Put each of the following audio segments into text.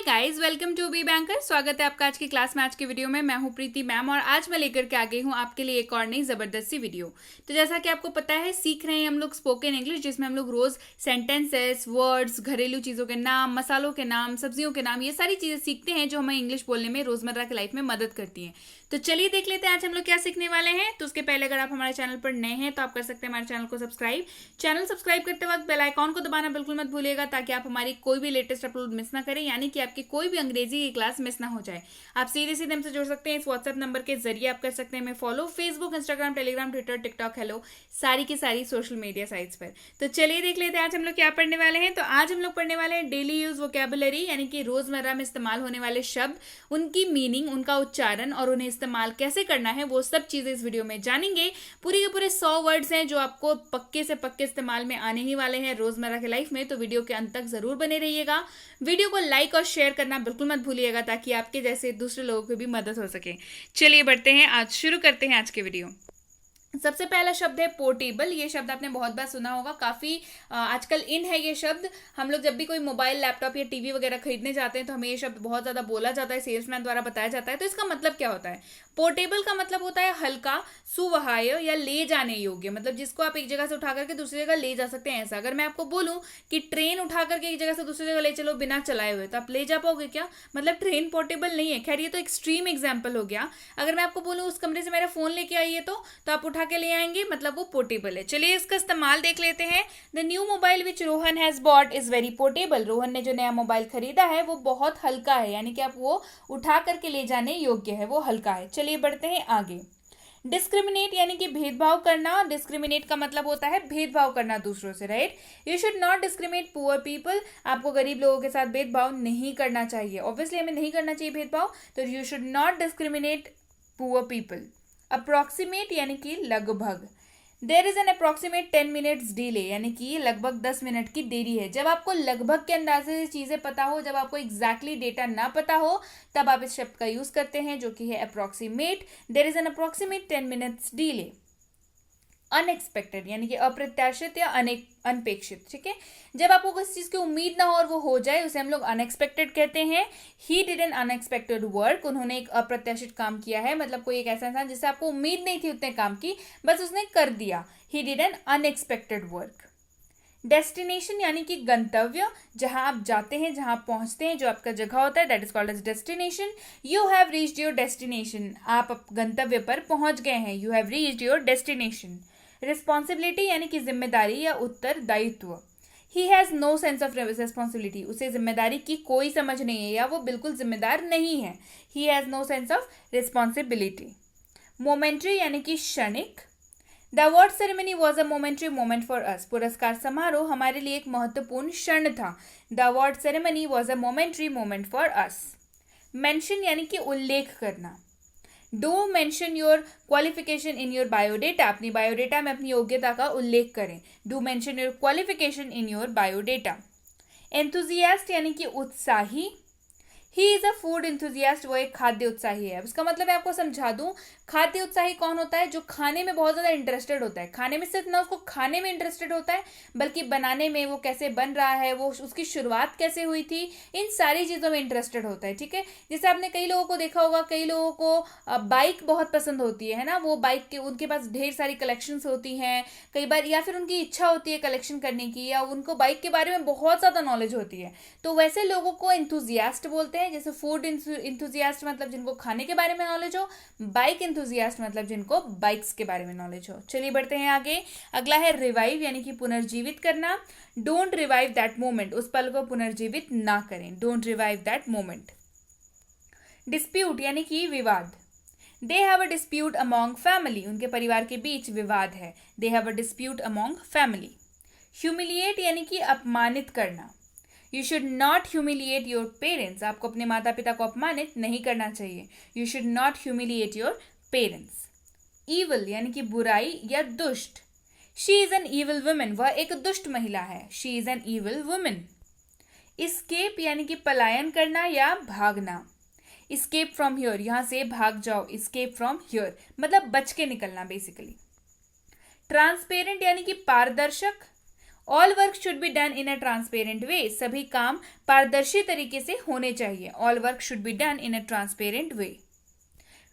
Guys, welcome to be banker. स्वागत है आपका आज की क्लास में। आज की वीडियो में मैं हूं प्रीति मैम और आज मैं लेकर के आ गई हूं आपके लिए एक और नई जबरदस्त सी वीडियो। तो जैसा कि आपको पता है, सीख रहे हैं हम लोग स्पोकन इंग्लिश, जिसमें हम लोग रोज सेंटेंसेस, वर्ड्स, घरेलू चीजों के नाम, मसालों के नाम, सब्जियों के नाम, ये सारी चीजें सीखते हैं जो हमें इंग्लिश बोलने में रोजमर्रा की लाइफ में मदद करती हैं। तो चलिए देख लेते हैं आज हम लोग क्या सीखने वाले हैं। तो उसके पहले अगर आप हमारे चैनल पर नए हैं तो आप कर सकते हैं हमारे चैनल को सब्सक्राइब। चैनल सब्सक्राइब करते वक्त बेल आइकॉन को दबाना बिल्कुल मत भूलिएगा, ताकि आप हमारी कोई भी लेटेस्ट अपलोड मिस ना करें, यानी कि आपकी कोई भी अंग्रेजी की क्लास मिस ना हो जाए। आप सीधे सीधे हमसे जुड़ सकते हैं इस व्हाट्सएप नंबर के जरिए। आप कर सकते हैं हमें follow Facebook, Instagram, Telegram, Twitter, TikTok, hello, सारी की सारी सोशल मीडिया साइट्स पर। तो चलिए देख लेते हैं आज हम लोग क्या पढ़ने वाले हैं। तो आज हम लोग पढ़ने वाले हैं डेली यूज वोकैबुलरी, यानी कि रोजमर्रा में इस्तेमाल होने वाले शब्द, उनकी मीनिंग, उनका उच्चारण और उन्हें इस्तेमाल कैसे करना है, वो सब चीजें इस वीडियो में जानेंगे। पूरे के पूरे 100 वर्ड्स हैं जो आपको पक्के से पक्के इस्तेमाल में आने ही वाले हैं रोजमर्रा की लाइफ में। तो वीडियो के अंत तक जरूर बने रहिएगा। वीडियो को लाइक और शेयर करना बिल्कुल मत भूलिएगा, ताकि आपके जैसे दूसरे लोगों को भी मदद हो सके। चलिए बढ़ते हैं, आज शुरू करते हैं आज के वीडियो। सबसे पहला शब्द है पोर्टेबल। ये शब्द आपने बहुत बार सुना होगा, काफी आजकल इन है ये शब्द। हम लोग जब भी कोई मोबाइल, लैपटॉप या टीवी वगैरह खरीदने जाते हैं तो हमें ये शब्द बहुत ज्यादा बोला जाता है, सेल्समैन द्वारा बताया जाता है। तो इसका मतलब क्या होता है? पोर्टेबल का मतलब होता है हल्का, सुवहाय या ले जाने योग्य, मतलब जिसको आप एक जगह से उठा करके दूसरी जगह ले जा सकते हैं। ऐसा अगर मैं आपको बोलूं कि ट्रेन उठा करके एक जगह से दूसरी जगह ले चलो बिना चलाए हुए, तो आप ले जा पाओगे क्या? मतलब ट्रेन पोर्टेबल नहीं है। खैर, ये तो एक्सट्रीम एग्जाम्पल हो गया। अगर मैं आपको बोलूं उस कमरे से मेरा फोन लेके आइए, तो आप उठा के ले आएंगे, मतलब वो पोर्टेबल है। चलिए इसका इस्तेमाल देख लेते हैं। The new mobile which Rohan has bot is very portable. Rohan ने जो नया मोबाइल खरीदा है वो बहुत हल्का है, यानी कि आप वो उठा करके ले जाने योग्य है, वो हल्का है। चलिए बढ़ते हैं आगे। डिस्क्रिमिनेट यानी कि भेदभाव करना। डिस्क्रिमिनेट का मतलब होता है भेदभाव करना दूसरों से, right. You should not discriminate poor people. आपको गरीब लोगों के साथ भेदभाव नहीं करना चाहिए। ऑब्वियसली हमें नहीं करना चाहिए भेदभाव, तो you should not discriminate poor people. Approximate यानी कि लगभग। There is an approximate 10 minutes delay, यानी कि लगभग 10 मिनट की देरी है। जब आपको लगभग के अंदाजे से चीजें पता हो, जब आपको एग्जैक्टली डेटा ना पता हो, तब आप इस शब्द का यूज करते हैं, जो कि है approximate. There is an approximate 10 minutes delay. Unexpected यानी कि अप्रत्याशित या अनपेक्षित, ठीक है। जब आपको किसी चीज की उम्मीद ना हो और वो हो जाए, उसे हम लोग अनएक्सपेक्टेड कहते हैं। He did an unexpected work. उन्होंने एक अप्रत्याशित काम किया है, मतलब कोई एक ऐसा इंसान जिससे आपको उम्मीद नहीं थी उतने काम की, बस उसने कर दिया। He did an unexpected work. Destination यानी कि गंतव्य, जहां आप जाते हैं, जहां आप पहुंचते हैं, जो आपका जगह होता है, that is called as destination. You have reached your destination. आप गंतव्य पर पहुंच गए हैं। You have reached your destination. Responsibility यानी कि जिम्मेदारी या उत्तरदायित्व। He has no sense of responsibility. उसे जिम्मेदारी की कोई समझ नहीं है, या वो बिल्कुल जिम्मेदार नहीं है। He has no sense of responsibility. Momentary यानी कि क्षणिक। The award ceremony was a momentary moment for us. पुरस्कार समारोह हमारे लिए एक महत्वपूर्ण क्षण था। The award ceremony was a momentary moment for us. Mention यानी कि उल्लेख करना। Do mention your qualification in your biodata. अपनी बायोडेटा में अपनी योग्यता का उल्लेख करें। Do mention your qualification in your biodata. Enthusiast यानी कि उत्साही। ही इज अ फूड इंथुजियास्ट। वो एक खाद्य उत्साही है। अब इसका मतलब मैं आपको समझा दूं, खाद्य उत्साही कौन होता है? जो खाने में बहुत ज्यादा इंटरेस्टेड होता है। खाने में सिर्फ ना उसको खाने में इंटरेस्टेड होता है, बल्कि बनाने में, वो कैसे बन रहा है, वो उसकी शुरुआत कैसे हुई थी, इन सारी चीजों में इंटरेस्टेड होता है, ठीक है। जैसे आपने कई लोगों को देखा होगा, कई लोगों को बाइक बहुत पसंद होती है ना। वो बाइक के उनके पास ढेर सारी कलेक्शन होती हैं कई बार, या फिर उनकी इच्छा होती है कलेक्शन करने की, या उनको बाइक के बारे में बहुत ज्यादा नॉलेज होती है। तो वैसे लोगों को इंथुजियास्ट बोलते हैं। जैसे फूड इंथुजियास्ट मतलब जिनको खाने के बारे में नॉलेज हो, बाइक इंथुजियास्ट मतलब जिनको बाइक्स के बारे में नॉलेज हो। चलिए बढ़ते हैं आगे। अगला है रिवाइव यानी कि पुनर्जीवित करना। Don't revive that moment. उस पल को पुनर्जीवित ना करें। Don't revive that moment. Dispute यानी कि विवाद। They have a dispute among family. उनके परिवार के बीच विवाद है। They have a dispute among family. Humiliate यानी कि अपमानित करना। You should not humiliate your parents. आपको अपने माता पिता को अपमानित नहीं करना चाहिए। You should not humiliate your parents. Evil यानी कि बुराई या दुष्ट। She is an evil women. वह एक दुष्ट महिला है। She is an evil women. Escape यानी कि पलायन करना या भागना। इस्केप फ्रॉम हियर, यहां से भाग जाओ। इस्केप फ्रॉम हियर मतलब बच के निकलना बेसिकली। ट्रांसपेरेंट यानी कि पारदर्शक। All work should be done in a transparent way, सभी काम पारदर्शी तरीके से होने चाहिए. All work should be done in a transparent way.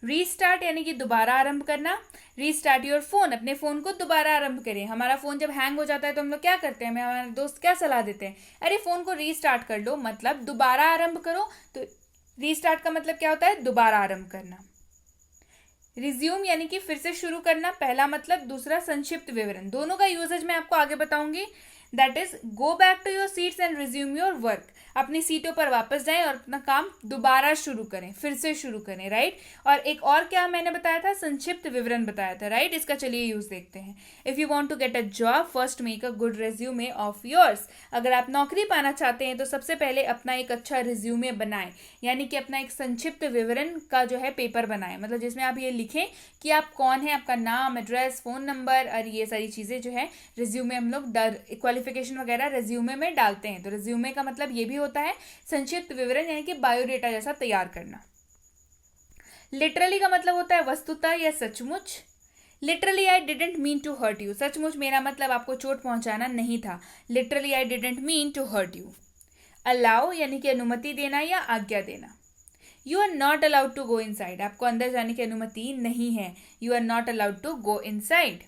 Restart यानी कि दोबारा आरंभ करना. रीस्टार्ट योर फोन, अपने फोन को दोबारा आरंभ करें. हमारा फोन जब हैंग हो जाता है तो हम लोग क्या करते हैं, हमारे दोस्त क्या सलाह देते हैं, अरे फोन को रीस्टार्ट कर लो, मतलब दोबारा आरंभ करो. तो रीस्टार्ट का मतलब क्या होता है, दोबारा आरंभ करना. रिज्यूम यानी कि फिर से शुरू करना, पहला मतलब, दूसरा संक्षिप्त विवरण. दोनों का यूजेज मैं आपको आगे बताऊंगी. That is go back to your seats and resume your work. अपनी सीटों पर वापस जाएं और अपना काम दोबारा शुरू करें, फिर से शुरू करें, राइट. और एक और क्या मैंने बताया था, संक्षिप्त विवरण बताया था, राइट. इसका चलिए यूज देखते हैं. If you want to get a job, first make a good resume of yours. अगर आप नौकरी पाना चाहते हैं तो सबसे पहले अपना एक अच्छा रिज्यूमे बनाएं, यानी कि अपना एक संक्षिप्त विवरण का जो है पेपर बनाएं, मतलब जिसमें आप ये लिखें कि आप कौन है, आपका नाम, एड्रेस, फोन नंबर और ये सारी चीजें जो है रिज्यूमे हम लोग क्वालिफिकेशन वगैरह रिज्यूमे में डालते हैं. तो रिज्यूमे का मतलब ये भी होता है संक्षिप्त विवरण, यानी कि बायोडेटा जैसा तैयार करना. लिटरली का मतलब होता है वस्तुतः या सचमुच. Literally I didn't mean to hurt you, सचमुच मेरा मतलब आपको चोट पहुंचाना नहीं था. Literally I didn't mean to hurt you. Allow यानी कि अनुमति देना या आज्ञा देना. You are not allowed to go inside, आपको अंदर जाने की अनुमति नहीं है. You are not allowed to go inside.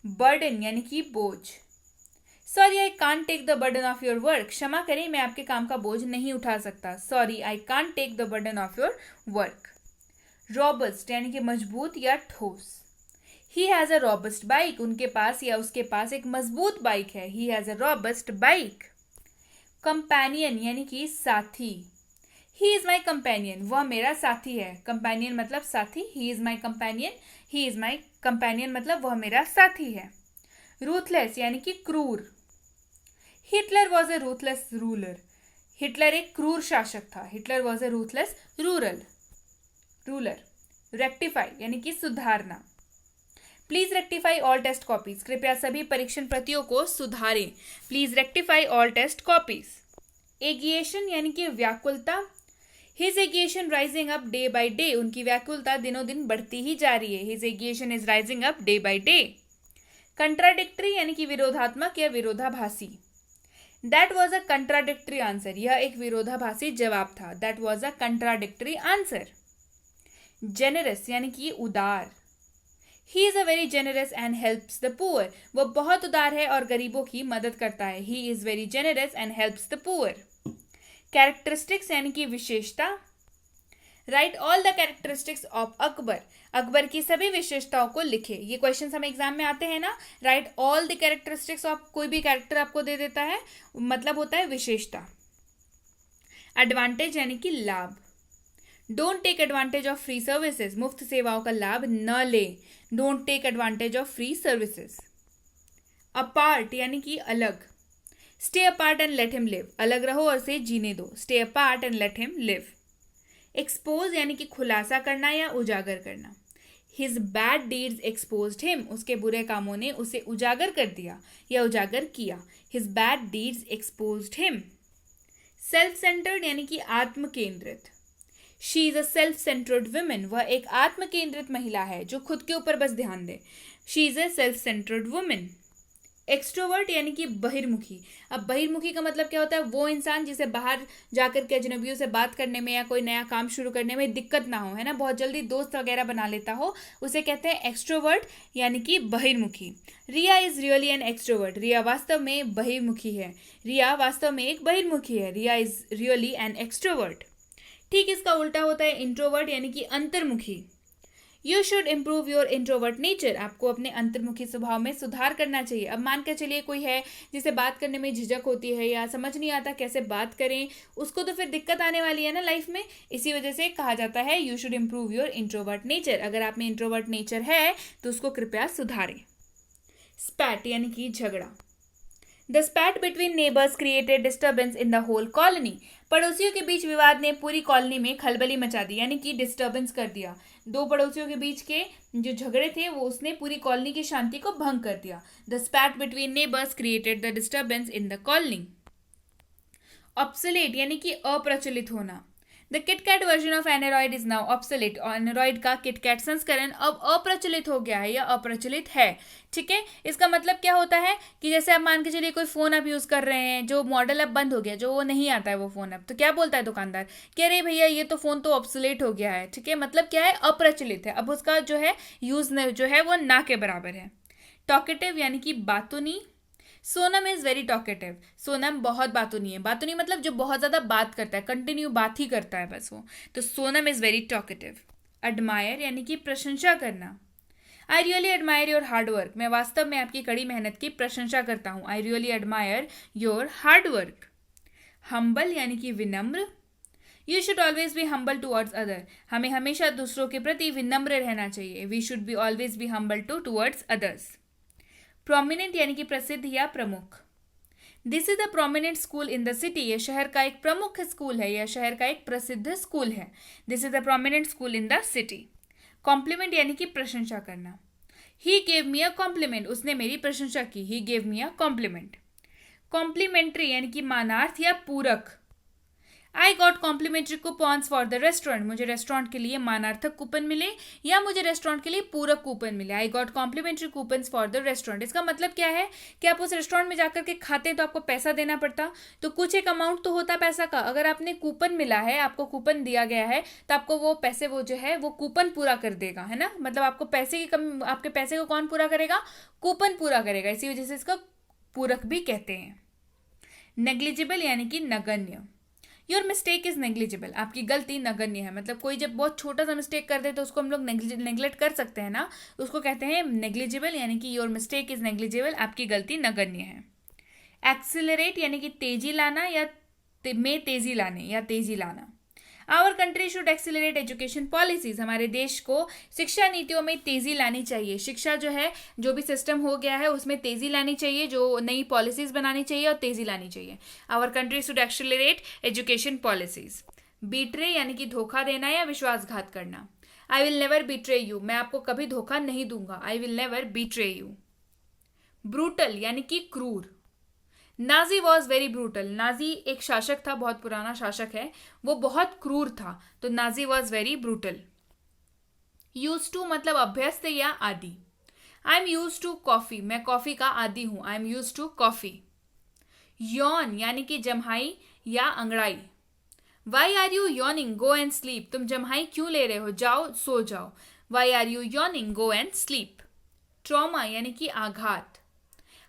Burden यानी कि बोझ. Sorry I can't take the burden of your work, क्षमा करें मैं आपके काम का बोझ नहीं उठा सकता. Sorry I can't take the burden of your work. Robust यानी कि मजबूत या ठोस. He has a robust bike, उनके पास या उसके पास एक मजबूत बाइक है. He has a robust bike. Companion यानी कि साथी. ही इज माई कंपेनियन, वह मेरा साथी है. कंपेनियन मतलब साथी. He is my companion, he is my companion मतलब वह मेरा साथी है. रूथलेस यानी कि क्रूर. Hitler was a ruthless ruler, Hitler एक क्रूर शासक था. Hitler was a ruthless ruler. Rectify यानी कि सुधारना. Please rectify all test copies, कृपया सभी परीक्षण प्रतियों को सुधारें. Please rectify all test copies. Agitation यानी कि व्याकुलता. His agitation rising up day by day, उनकी व्याकुलता दिनों दिन बढ़ती ही जा रही है. His agitation is rising up day by day. Contradictory यानी कि विरोधात्मक या विरोधाभासी. That was a contradictory answer, यह एक विरोधाभासी जवाब था. That was a contradictory answer. Generous यानी कि उदार. He is a very generous and helps the poor, वह बहुत उदार है और गरीबों की मदद करता है. He is very generous and helps the poor. Characteristics यानी कि विशेषता. Right all the characteristics of Akbar, Akbar की सभी विशेषताओं को लिखे. ये क्वेश्चन हमें एग्जाम में आते हैं ना. Right all the characteristics of, कोई भी कैरेक्टर आपको दे देता है, मतलब होता है विशेषता. एडवांटेज यानी कि लाभ. Don't take advantage of free services, मुफ्त सेवाओं का लाभ न ले. Don't take advantage of free services. Apart यानी कि अलग. Stay apart and let him live, अलग रहो और उसे जीने दो. Stay apart and let him live. Expose यानी कि खुलासा करना या उजागर करना. His bad deeds exposed him, उसके बुरे कामों ने उसे उजागर कर दिया या उजागर किया. His bad deeds exposed him. Self centred यानी कि आत्म केंद्रित. She is a self centred women, वह एक आत्म केंद्रित महिला है जो खुद के ऊपर बस ध्यान दे. She is a self centred woman. Extrovert यानी कि बहिर्मुखी. अब बहिर्मुखी का मतलब क्या होता है, वो इंसान जिसे बाहर जाकर के अजनबियों से बात करने में या कोई नया काम शुरू करने में दिक्कत ना हो, है ना, बहुत जल्दी दोस्त वगैरह बना लेता हो, उसे कहते हैं एक्सट्रोवर्ट यानी कि बहिर्मुखी. रिया इज रियली एन एक्सट्रोवर्ट, रिया वास्तव में बहिर्मुखी है. रिया वास्तव में एक बहिर्मुखी है. रिया इज रियली एन एक्सट्रोवर्ट. ठीक इसका उल्टा होता है इंट्रोवर्ट यानी कि अंतर्मुखी. You should improve your introvert nature, आपको अपने अंतर्मुखी स्वभाव में सुधार करना चाहिए. अब मान के चलिए कोई है जिसे बात करने में झिझक होती है या समझ नहीं आता कैसे बात करें, उसको तो फिर दिक्कत आने वाली है ना लाइफ में. इसी वजह से कहा जाता है you should improve your introvert nature. अगर आप में इंट्रोवर्ट नेचर है तो उसको कृपया सुधारें. स्पैट यानी कि झगड़ा. The spat between neighbours created disturbance in the whole colony, पड़ोसियों के बीच विवाद ने पूरी कॉलोनी में खलबली मचा दी, यानी कि डिस्टर्बेंस कर दिया. दो पड़ोसियों के बीच के जो झगड़े थे वो उसने पूरी कॉलोनी की शांति को भंग कर दिया. The spat between neighbours created the disturbance in the colony. Obsolete यानी कि अप्रचलित होना. The KitKat version of Android is now obsolete. Android का किटकैट संस्करण अब अप्रचलित हो गया है या अप्रचलित है। ठीक है, इसका मतलब क्या होता है कि जैसे आप मान के चलिए कोई फोन आप यूज कर रहे हैं, जो मॉडल अब बंद हो गया, जो वो नहीं आता है वो फोन अब, तो क्या बोलता है दुकानदार कि अरे भैया ये तो फोन तो ऑब्सोलेट हो गया है। ठीक है, मतलब क्या है, अप्रचलित है, अब उसका जो है यूज जो है वो ना के बराबर है। टॉकेटिव यानी कि बातूनी। Sonam is very talkative. Sonam बहुत बातूनी है। बातूनी मतलब जो बहुत ज्यादा बात करता है, कंटिन्यू बात ही करता है बस वो, तो Sonam is very talkative. Admire यानी कि प्रशंसा करना। आई really admire your hard work. मैं वास्तव में आपकी कड़ी मेहनत की प्रशंसा करता हूँ। I really admire your hard work. Humble यानी कि विनम्र। You should always be humble towards other. हमें हमेशा दूसरों के प्रति विनम्र रहना चाहिए। We should be always be humble towards others. Prominent यानी कि प्रसिद्ध या प्रमुख। This is the prominent school in the city. यह शहर का एक प्रमुख स्कूल है, यह शहर का एक प्रसिद्ध स्कूल है। This is the prominent school in the city. Compliment यानी कि प्रशंसा करना। He gave me a compliment. उसने मेरी प्रशंसा की। He gave me a compliment. Complimentary यानी कि मानार्थ या पूरक। I got complimentary coupons for the restaurant. मुझे रेस्टोरेंट के लिए मानार्थक कूपन मिले या मुझे रेस्टोरेंट के लिए पूरक कूपन मिले। I got complimentary coupons for the restaurant. इसका मतलब क्या है कि आप उस रेस्टोरेंट में जाकर के खाते हैं तो आपको पैसा देना पड़ता, तो कुछ एक अमाउंट तो होता पैसा का। अगर आपने कूपन मिला है, आपको कूपन दिया गया है, तो आपको वो पैसे वो जो है वो कूपन पूरा कर देगा, है ना। मतलब आपको पैसे की आपके पैसे को कौन पूरा करेगा, कूपन पूरा करेगा। इसी वजह से इसका पूरक भी कहते हैं। नेग्लिजिबल यानी कि नगण्य। Your mistake is negligible. आपकी गलती नगण्य है। मतलब कोई जब बहुत छोटा सा मिस्टेक कर दे तो उसको हम लोग नेग्लेक्ट कर सकते हैं ना, उसको कहते हैं नेग्लिजिबल, यानी कि योर मिस्टेक इज नेग्लिजिबल, आपकी गलती नगण्य है। एक्सिलरेट यानी कि तेजी लाना या में तेजी लाने या तेजी लाना। Our country should accelerate education policies. हमारे देश को शिक्षा नीतियों में तेजी लानी चाहिए। शिक्षा जो है, जो भी सिस्टम हो गया है उसमें तेजी लानी चाहिए, जो नई पॉलिसीज बनानी चाहिए और तेजी लानी चाहिए। Our country should accelerate education policies. Betray यानी कि धोखा देना या विश्वासघात करना। I will never betray you. मैं आपको कभी धोखा नहीं दूंगा। I will never betray you. Brutal यानी कि क्रूर। Nazi was very brutal. Nazi एक शासक था, बहुत पुराना शासक है, वो बहुत क्रूर था, तो Nazi was very brutal. Use to मतलब अभ्यस्त या आदि। I am use to coffee. मैं कॉफी का आदि हूं। I am use to coffee. Yawn यानी कि जम्हाई या अंगड़ाई। Why are you yawning, go and sleep. तुम जम्हाई क्यों ले रहे हो, जाओ सो जाओ। Why are you yawning, go and sleep. Trauma यानी कि आघात।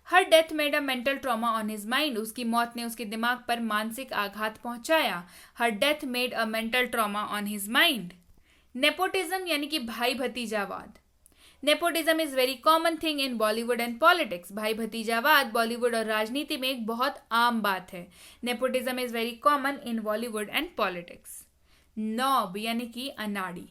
Her death made a mental trauma on his mind. उसकी मौत ने उसके दिमाग पर मानसिक आघात पहुंचाया। हर death made a mental trauma on his mind. Nepotism यानी कि भाई भतीजावाद। Nepotism is very common thing in Bollywood and politics. भाई भतीजावाद बॉलीवुड और राजनीति में एक बहुत आम बात है। Nepotism is very common in Bollywood and politics. Noob यानी कि अनाड़ी।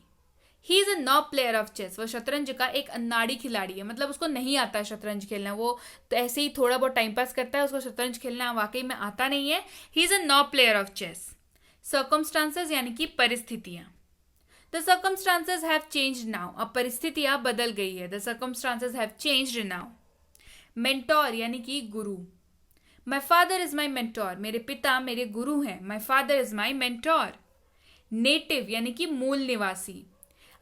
He is a noob player of chess. वो शतरंज का एक अनाड़ी खिलाड़ी है, मतलब उसको नहीं आता है शतरंज खेलना, वो तो ऐसे ही थोड़ा बहुत टाइम पास करता है, उसको शतरंज खेलना वाकई में आता नहीं है। He is a noob player of chess. Circumstances यानी कि परिस्थितियां। The circumstances have changed now. अब परिस्थितियां बदल गई है। The circumstances have changed now. Mentor यानी कि गुरु। My father is my mentor. मेरे पिता मेरे गुरु हैं। My father is my mentor. Native यानी कि मूल निवासी।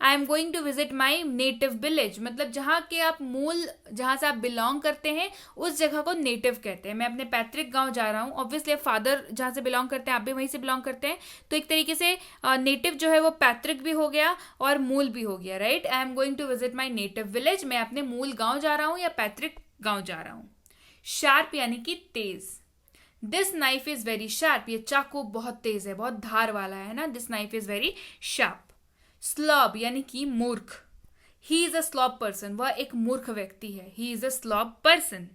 I am going to visit my native village. मतलब जहाँ के आप मूल, जहाँ से आप बिलोंग करते हैं उस जगह को नेटिव कहते हैं। मैं अपने पैतृक गांव जा रहा हूँ। ऑब्वियसली फादर जहाँ से बिलोंग करते हैं, आप भी वहीं से बिलोंग करते हैं, तो एक तरीके से नेटिव जो है वो पैतृक भी हो गया और मूल भी हो गया, right. I am going to visit my native village. मैं अपने मूल गाँव जा रहा हूँ या पैतृक गाँव जा रहा हूँ। शार्प यानी कि तेज। This knife is very sharp. ये चाकू बहुत तेज है, बहुत धार वाला है ना। This knife is very sharp. Slob यानी कि मूर्ख। He is a slob person. वह एक मूर्ख व्यक्ति है। He is a slob person.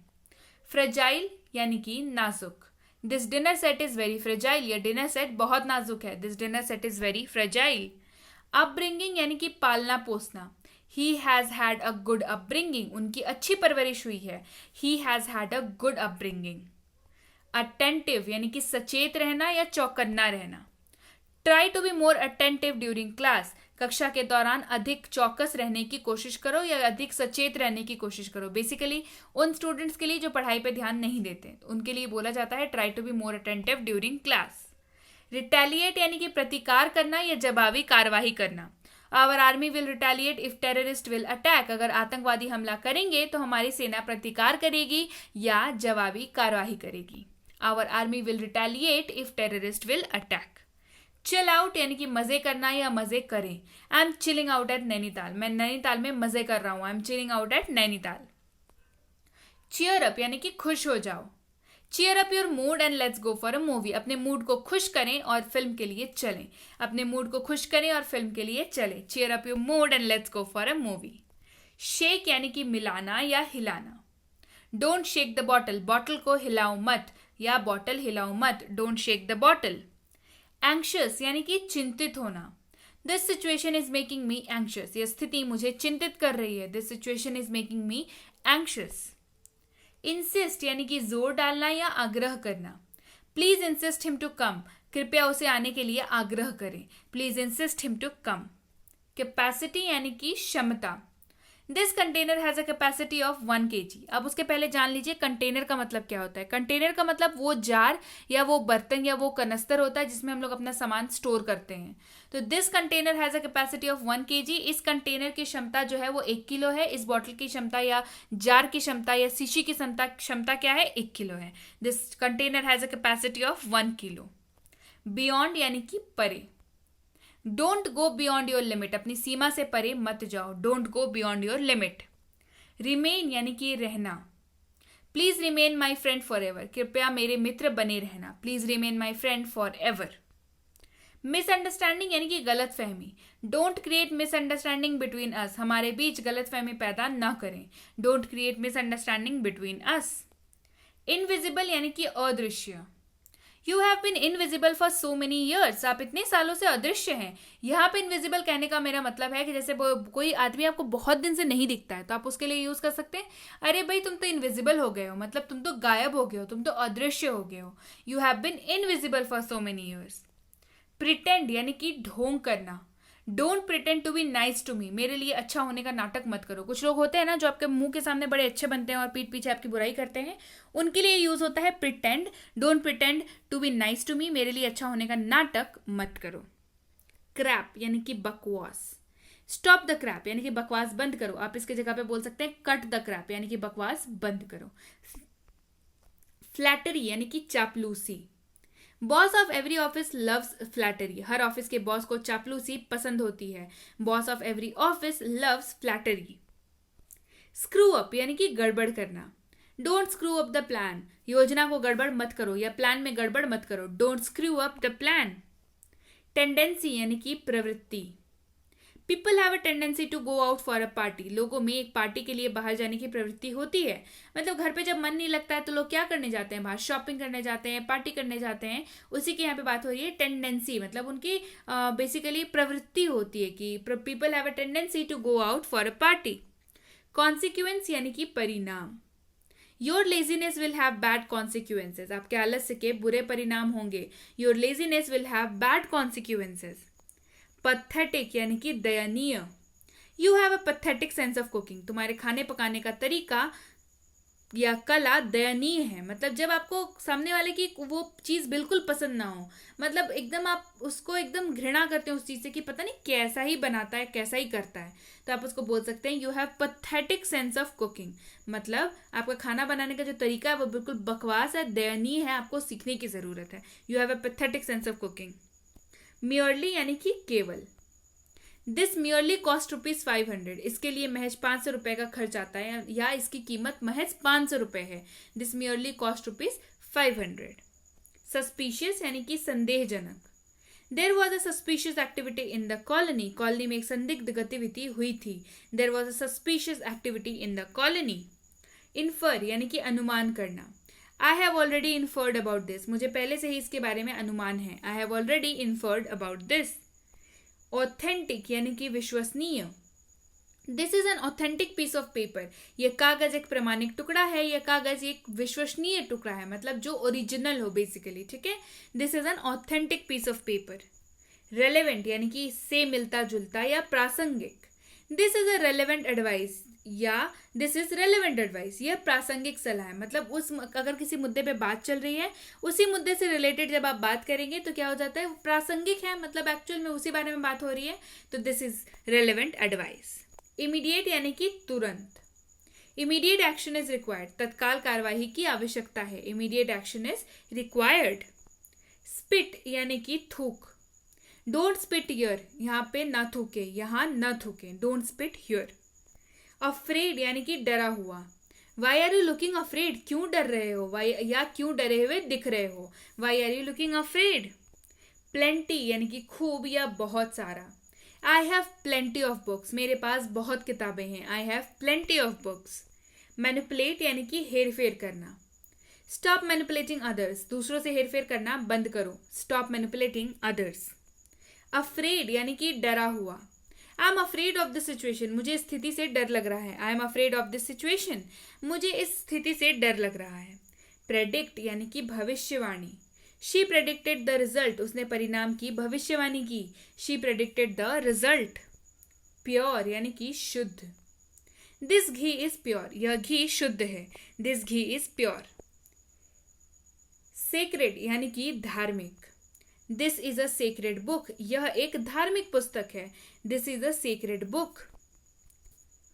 Fragile यानी कि नाजुक। This dinner set is very fragile. यह डिनर सेट बहुत नाजुक है। This dinner set is very fragile. Upbringing यानी कि पालना पोसना। He has had a good upbringing. उनकी अच्छी परवरिश हुई है। He has had a good upbringing. Attentive यानी कि सचेत रहना या चौकन्ना रहना। Try to be more attentive during class. कक्षा के दौरान अधिक चौकस रहने की कोशिश करो या अधिक सचेत रहने की कोशिश करो। बेसिकली उन स्टूडेंट्स के लिए जो पढ़ाई पे ध्यान नहीं देते, उनके लिए बोला जाता है try to be more attentive during class. Retaliate यानी कि प्रतिकार करना या जवाबी कार्रवाई करना। Our army will retaliate if terrorist will attack. अगर आतंकवादी हमला करेंगे तो हमारी सेना प्रतिकार करेगी या जवाबी कार्रवाई करेगी। Our army will retaliate if terrorist will attack. Chill out यानी कि मजे करना या मजे करें। I am chilling out at Nainital. मैं नैनीताल में मजे कर रहा हूं। I am chilling out at Nainital. Cheer up यानी कि खुश हो जाओ। Cheer up your mood and let's go for a movie. अपने मूड को खुश करें और फिल्म के लिए चलें। अपने मूड को खुश करें और फिल्म के लिए चलें। Cheer up your mood and let's go for a movie. Shake यानी कि मिलाना या हिलाना। Don't shake the bottle. Bottle को हिलाओ मत या बॉटल हिलाओ मत। Don't shake the bottle. Anxious यानी कि चिंतित होना। This situation is making me anxious. यह स्थिति मुझे चिंतित कर रही है। This situation is making me anxious. Insist यानी कि जोर डालना या आग्रह करना। Please insist him to come. कृपया उसे आने के लिए आग्रह करें। Please insist him to come. Capacity यानी कि क्षमता। This container has a capacity of 1 kg। अब उसके पहले जान लीजिए कंटेनर का मतलब क्या होता है। कंटेनर का मतलब वो जार या वो बर्तन या वो कनस्तर होता है जिसमें हम लोग अपना सामान स्टोर करते हैं। तो this container has a capacity of 1 kg। इस कंटेनर की क्षमता जो है वो 1 किलो है। इस बॉटल की क्षमता या जार की क्षमता या शीशी की क्षमता क्या है, 1 किलो है। This container has a capacity of 1 kilo. Beyond यानी कि परे। Don't go beyond your limit. अपनी सीमा से परे मत जाओ। Don't go beyond your limit. Remain यानी कि रहना। Please remain my friend for ever. कृपया मेरे मित्र बने रहना। Please remain my friend for ever. Misunderstanding यानी कि गलत फहमी। डोंट क्रिएट मिसअंडरस्टैंडिंग बिटवीन अस। हमारे बीच गलत फहमी पैदा न करें। Don't create misunderstanding between us. Invisible यानी कि अदृश्य। You have been invisible for so many years. आप इतने सालों से अदृश्य हैं। यहाँ पे इनविजिबल कहने का मेरा मतलब है कि जैसे कोई आदमी आपको बहुत दिन से नहीं दिखता है तो आप उसके लिए यूज कर सकते हैं, अरे भाई तुम तो इनविजिबल हो गए हो, मतलब तुम तो गायब हो गए हो, तुम तो अदृश्य हो गए हो। You have been invisible for so many years. Pretend यानी कि ढोंग करना। Don't pretend to be nice to me. मेरे लिए अच्छा होने का नाटक मत करो। कुछ लोग होते हैं ना जो आपके मुंह के सामने बड़े अच्छे बनते हैं और पीठ पीछे आपकी बुराई करते हैं, उनके लिए यूज होता है pretend. Don't pretend to be nice to me. मेरे लिए अच्छा होने का नाटक मत करो। क्रैप यानी कि बकवास। स्टॉप द क्रैप यानी कि बकवास बंद करो। आप इसके जगह पे बोल सकते हैं कट द क्रैप यानी कि बकवास बंद करो। फ्लैटरी यानी कि चापलूसी। Boss of every office loves flattery. Her office के बॉस को चापलूसी पसंद होती है। Boss of every office loves flattery. Screw up यानी कि गड़बड़ करना। Don't screw up the plan. योजना को गड़बड़ मत करो या प्लान में गड़बड़ मत करो। Don't screw up the plan. Tendency यानी कि प्रवृत्ति। People have a tendency to go out for a party. लोगों में एक पार्टी के लिए बाहर जाने की प्रवृत्ति होती है। मतलब घर पे जब मन नहीं लगता है तो लोग क्या करने जाते हैं, बाहर शॉपिंग करने जाते हैं, पार्टी करने जाते हैं। उसी की यहाँ पे बात हो रही है टेंडेंसी, मतलब उनकी बेसिकली प्रवृत्ति होती है कि people have a tendency to go out for a party. Consequence यानी कि परिणाम। Your laziness will have bad consequences. आपके आलस्य के बुरे परिणाम होंगे। Your laziness will have bad consequences. Pathetic यानी कि दयनीय। You have a pathetic sense of cooking. तुम्हारे खाने पकाने का तरीका या कला दयनीय है। मतलब जब आपको सामने वाले की वो चीज बिल्कुल पसंद ना हो, मतलब एकदम आप उसको एकदम घृणा करते हैं उस चीज से कि पता नहीं कैसा ही बनाता है, कैसा ही करता है, तो आप उसको बोल सकते हैं you have pathetic sense of cooking. मतलब आपका खाना बनाने का जो तरीका है वो बिल्कुल बकवास है, दयनीय है, आपको सीखने की जरूरत है। You have a pathetic sense of cooking. Merely यानी कि केवल। This merely cost ₹500। इसके लिए महज 500 रुपए का खर्च आता है या इसकी कीमत महज 500 रुपए है। This merely cost ₹500। सस्पिशियस यानी कि संदेहजनक। There was a suspicious activity in the colony. Colony में एक संदिग्ध गतिविधि हुई थी। There was a suspicious activity in the colony. Infer यानी कि अनुमान करना। I have already inferred about this. मुझे पहले से ही इसके बारे में अनुमान है। I have already inferred about this. Authentic यानी कि विश्वसनीय। This is an authentic piece of paper. यह कागज एक प्रमाणिक टुकड़ा है। यह कागज एक विश्वसनीय टुकड़ा है, मतलब जो ओरिजिनल हो बेसिकली, ठीक है। This is an authentic piece of paper. Relevant यानी कि इससे मिलता जुलता या प्रासंगिक। This is a relevant advice या दिस इज रेलेवेंट एडवाइस, यह प्रासंगिक सलाह है। मतलब अगर किसी मुद्दे पे बात चल रही है, उसी मुद्दे से रिलेटेड जब आप बात करेंगे तो क्या हो जाता है, वो प्रासंगिक है, मतलब एक्चुअल में उसी बारे में बात हो रही है, तो this is relevant advice. Immediate यानी कि तुरंत। इमीडिएट एक्शन इज रिक्वायर्ड, तत्काल कार्यवाही की आवश्यकता है। Immediate action is required. Spit यानी कि थूक। डोंट स्पिट हियर, यहाँ पे ना थूके, यहाँ ना थूके, डोंट स्पिट हियर। अफ्रेड यानी कि डरा हुआ। Why are you looking afraid, क्यों डर रहे हो, वाई या क्यों डरे हुए दिख रहे हो, why are you looking afraid. Plenty यानी कि खूब या बहुत सारा। I have plenty of books, मेरे पास बहुत किताबें हैं, I have plenty of books. Manipulate यानी कि हेरफेर करना। स्टॉप मैनिपुलेटिंग अदर्स, दूसरों से हेरफेर करना बंद करो, स्टॉप मैनिपुलेटिंग अदर्स। अफ्रेड यानी कि डरा हुआ। I am afraid of the situation, मुझे इस स्थिति से डर लग रहा है, I am afraid of this situation, मुझे इस स्थिति से डर लग रहा है। प्रेडिक्ट यानी कि भविष्यवाणी। शी प्रेडिक्टेड द रिजल्ट, उसने परिणाम की भविष्यवाणी की, she predicted the result. Pure यानी कि शुद्ध। दिस घी इज प्योर, यह घी शुद्ध है, this ghee is pure. Sacred यानी कि धार्मिक। This is a sacred book, यह एक धार्मिक पुस्तक है, this is a sacred book.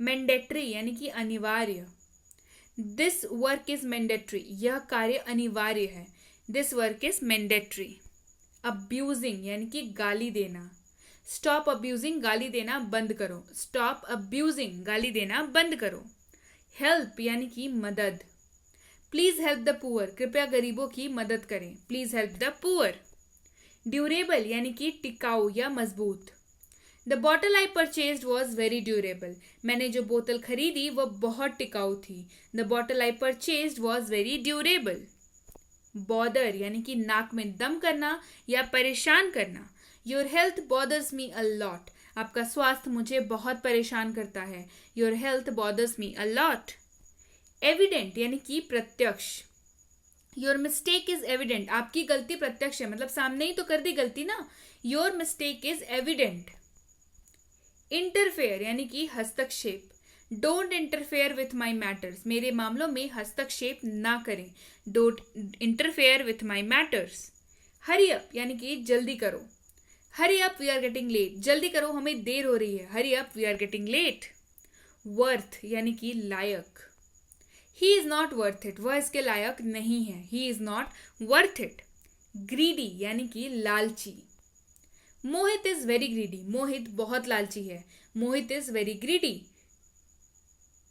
Mandatory यानी कि अनिवार्य। दिस वर्क इज मैंडेटरी, यह कार्य अनिवार्य है, this work is mandatory. Abusing यानी कि गाली देना। स्टॉप अब्यूजिंग, गाली देना बंद करो, स्टॉप अब्यूजिंग, गाली देना बंद करो। हेल्प यानी कि मदद। प्लीज हेल्प द पुअर, कृपया गरीबों की मदद करें, please help the poor. Durable यानी कि टिकाऊ या मजबूत। The bottle I purchased was very durable, मैंने जो बोतल खरीदी वह बहुत टिकाऊ थी, the bottle I purchased was very durable. Bother यानी कि नाक में दम करना या परेशान करना। Your health bothers me a lot, आपका स्वास्थ्य मुझे बहुत परेशान करता है, your health bothers me a lot. Evident यानी कि प्रत्यक्ष। योर मिस्टेक इज एविडेंट, आपकी गलती प्रत्यक्ष है, मतलब सामने ही तो कर दी गलती ना, your mistake is evident. Interfere यानी कि हस्तक्षेप। Don't interfere with my matters, मेरे मामलों में हस्तक्षेप ना करें, don't interfere with my matters. Hurry up यानी कि जल्दी करो। Hurry up we are getting late, जल्दी करो हमें देर हो रही है, hurry up we are getting late. Worth यानी कि लायक। He is not worth it, वह इसके लायक नहीं है, he is not worth it. Greedy यानी कि लालची। Mohit is very greedy, Mohit बहुत लालची है, Mohit is very greedy,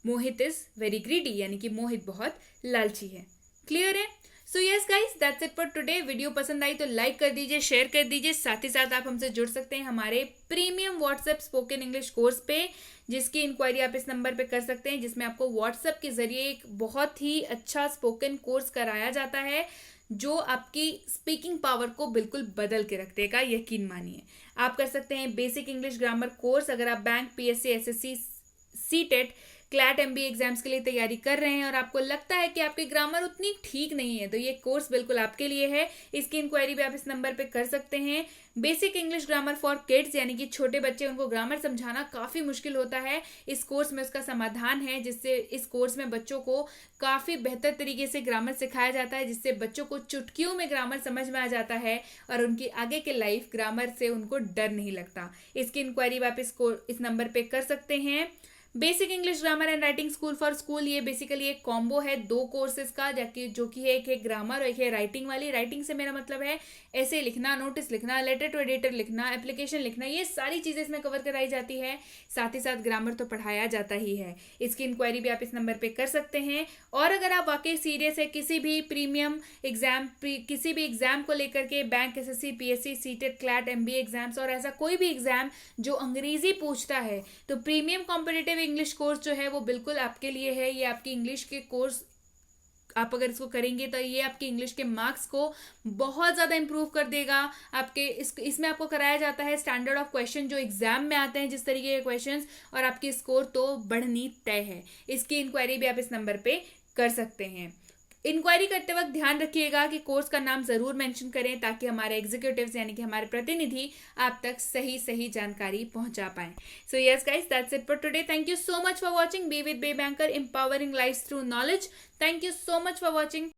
Mohit is very greedy यानी कि मोहित बहुत लालची है। क्लियर है? So yes guys, that's it for today. Video पसंद आई तो लाइक कर दीजिए, शेयर कर दीजिए, साथ ही साथ आप हमसे जुड़ सकते हैं हमारे premium WhatsApp spoken English course पे, जिसकी इंक्वायरी आप इस नंबर पे कर सकते हैं, जिसमें आपको व्हाट्सएप के जरिए एक बहुत ही अच्छा स्पोकन कोर्स कराया जाता है, जो आपकी स्पीकिंग पावर को बिल्कुल बदल के रख देगा, यकीन मानिए। आप कर सकते हैं बेसिक इंग्लिश ग्रामर कोर्स, अगर आप bank, PSC, SSC, CTET, CLAT, MBA exams के लिए तैयारी कर रहे हैं और आपको लगता है कि आपकी ग्रामर उतनी ठीक नहीं है, तो ये कोर्स बिल्कुल आपके लिए है। इसकी इंक्वायरी भी आप इस नंबर पे कर सकते हैं। Basic English grammar for kids यानी कि छोटे बच्चे, उनको ग्रामर समझाना काफ़ी मुश्किल होता है, इस कोर्स में उसका समाधान है, जिससे इस कोर्स में बच्चों को काफ़ी बेहतर तरीके से ग्रामर सिखाया जाता है, जिससे बच्चों को चुटकियों में ग्रामर समझ में आ जाता है और उनकी आगे के लाइफ ग्रामर से उनको डर नहीं लगता। इसकी इंक्वायरी भी आप इस नंबर पर कर सकते हैं। Basic English grammar and writing school for school, ये बेसिकली एक कॉम्बो है 2 कोर्सेज का, जो कि है एक है ग्रामर और एक है राइटिंग वाली। राइटिंग से मेरा मतलब है ऐसे लिखना, नोटिस लिखना, लेटर टू एडिटर लिखना, एप्लीकेशन लिखना, ये सारी चीज़ें इसमें कवर कराई जाती है। साथ ही साथ ग्रामर तो पढ़ाया जाता ही है। इसकी इंक्वायरी भी आप इस नंबर पर कर सकते हैं। और अगर आप वाकई सीरियस है किसी भी प्रीमियम एग्जाम, किसी भी एग्जाम को लेकर के, bank, SSC, PSC, CTET, CLAT, MBA exams और ऐसा कोई भी एग्जाम जो अंग्रेजी पूछता है, तो प्रीमियम कॉम्पिटिटिव इंग्लिश कोर्स जो है वो बिल्कुल आपके लिए है। ये आपकी इंग्लिश के कोर्स, आप अगर इसको करेंगे तो ये आपकी इंग्लिश के मार्क्स को बहुत ज़्यादा इंप्रूव कर देगा। आपके इसमें आपको कराया जाता है स्टैंडर्ड ऑफ क्वेश्चन जो एग्जाम में आते हैं, जिस तरीके के क्वेश्चंस, और आपकी स्कोर तो बढ़नी तय है। इसकी इंक्वायरी भी आप इस नंबर पे कर सकते हैं। इंक्वायरी करते वक्त ध्यान रखिएगा कि कोर्स का नाम ज़रूर मेंशन करें ताकि हमारे एग्जीक्यूटिव्स यानी कि हमारे प्रतिनिधि आप तक सही सही जानकारी पहुंचा पाएं. So yes guys, that's it for today. Thank you so much for watching. Be with Be Banker, empowering lives through knowledge. Thank you so much for watching.